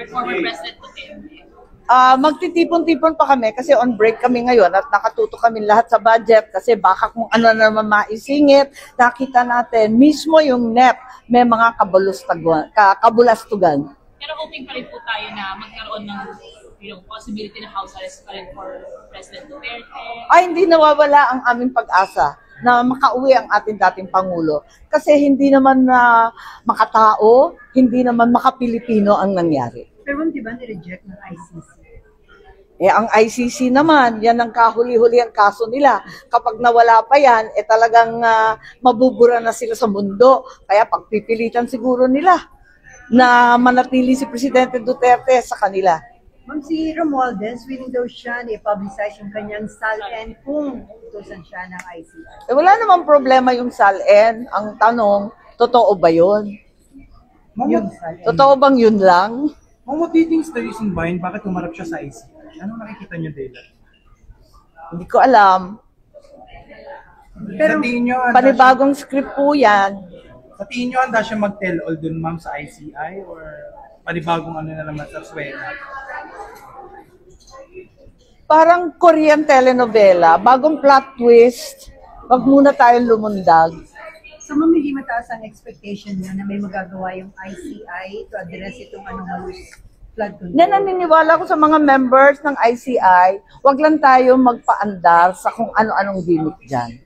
former President Duterte? Magtitipon-tipon pa kami kasi on break kami ngayon at nakatuto kami lahat sa budget kasi baka kung ano na naman maisingit, nakita natin mismo yung NEP may mga kabulastugan. Pero hoping pa rin po tayo na magkaroon ng possibility na house arrest pa rin for President Duterte. Ay, hindi nawawala ang aming pag-asa na makauwi ang ating dating Pangulo. Kasi hindi naman na makatao, hindi naman makapilipino ang nangyari. Pero di ba ni-reject ng ICC? Ang ICC naman, yan ang kahuli-huli ang kaso nila. Kapag nawala pa yan, talagang mabubura na sila sa mundo. Kaya pagpipilitan siguro nila na manatili si Presidente Duterte sa kanila. Ma'am, si Romualdez, willing daw siya na i-publicize yung kanyang SALN kung utusan siya ng ICC. Wala namang problema yung SALN. Ang tanong, totoo ba yun? Totoo bang yun lang? What do you think is the reason behind bakit umarap siya sa ICC? Ano nakikita niyo data? Hindi ko alam. Pero sa tingin niyo, panibagong script po yan. Sa tingin niyo, handa siya mag-tell all dun, ma'am, sa ICI? Or panibagong ano na naman sa Swena? Parang Korean telenovela, bagong plot twist, wag muna tayong lumundag. So, ma'am, hindi mataas ang expectation niyo na may magagawa yung ICI to address itong anomalous flood control? Naniniwala ko sa mga members ng ICI, wag lang tayo magpaandar sa kung ano-anong gimmick dyan.